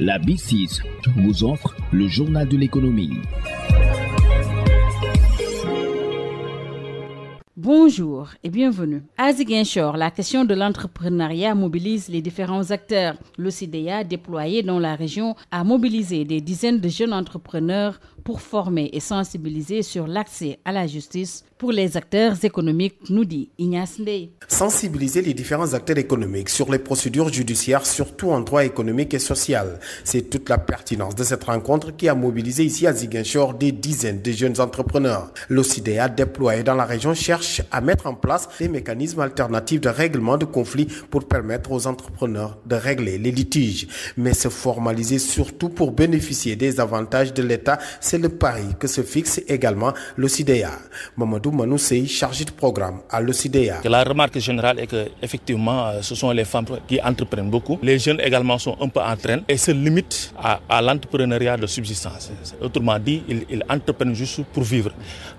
La B6 vous offre le journal de l'économie. Bonjour et bienvenue. À Ziguinchor, la question de l'entrepreneuriat mobilise les différents acteurs. L'OCDEA, déployé dans la région, a mobilisé des dizaines de jeunes entrepreneurs pour former et sensibiliser sur l'accès à la justice pour les acteurs économiques, nous dit Ignace Ndeye. Sensibiliser les différents acteurs économiques sur les procédures judiciaires, surtout en droit économique et social. C'est toute la pertinence de cette rencontre qui a mobilisé ici à Ziguinchor des dizaines de jeunes entrepreneurs. L'OCDEA, déployé dans la région, cherche à mettre en place des mécanismes alternatifs de règlement de conflits pour permettre aux entrepreneurs de régler les litiges. Mais se formaliser surtout pour bénéficier des avantages de l'État, c'est le pari que se fixe également l'OCDEA. Mamadou Manousseï, chargé de programme à l'OCDEA. La remarque générale est que effectivement, ce sont les femmes qui entreprennent beaucoup. Les jeunes également sont un peu en train et se limitent à l'entrepreneuriat de subsistance. Autrement dit, ils entreprennent juste pour vivre.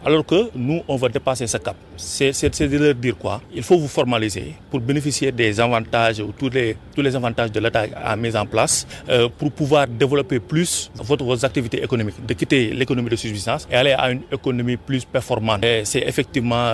Alors que nous, on va dépasser ce cap. C'est de leur dire quoi? Il faut vous formaliser pour bénéficier des avantages ou tous les avantages de l'État à mise en place pour pouvoir développer plus vos activités économiques, de quitter l'économie de subsistance et aller à une économie plus performante. Et c'est effectivement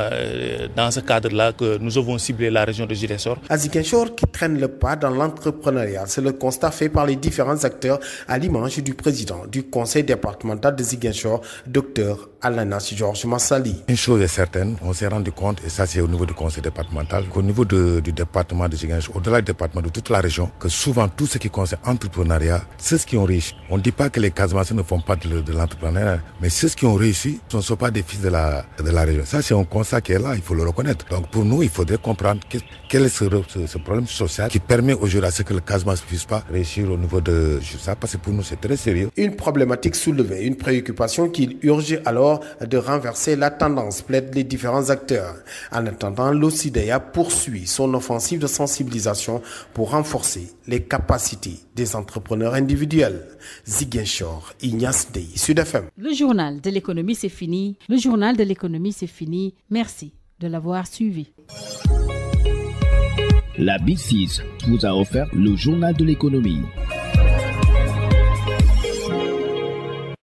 dans ce cadre-là que nous avons ciblé la région de Ziguinchor. À Ziguinchor qui traîne le pas dans l'entrepreneuriat, c'est le constat fait par les différents acteurs à l'image du président du conseil départemental de Ziguinchor, Dr Alanas Georges Massali. Une chose est certaine, on s'est rendu compte, et ça c'est au niveau du conseil départemental, qu'au niveau du département de Ziguinchor, au-delà du département de toute la région, que souvent tout ce qui concerne l'entrepreneuriat, c'est ce qui ont réussi. On ne dit pas que les Casamançais ne font pas de l'entrepreneuriat, mais ceux qui ont réussi ne sont pas des fils de la région. Ça c'est un constat qui est là, il faut le reconnaître. Donc pour nous, il faudrait comprendre quel est ce problème social qui permet aujourd'hui à ce que le Casamance ne puisse pas réussir au niveau de ça, parce que pour nous c'est très sérieux. Une problématique soulevée, une préoccupation qu'il urge alors de renverser la tendance, plaident les différents acteurs. En attendant, l'OCDEA poursuit son offensive de sensibilisation pour renforcer les capacités des entrepreneurs individuels. Ziguinchor, Ignace Ndeye, Sud FM. Le journal de l'économie, c'est fini. Le journal de l'économie, c'est fini. Merci de l'avoir suivi. La B6 vous a offert le journal de l'économie.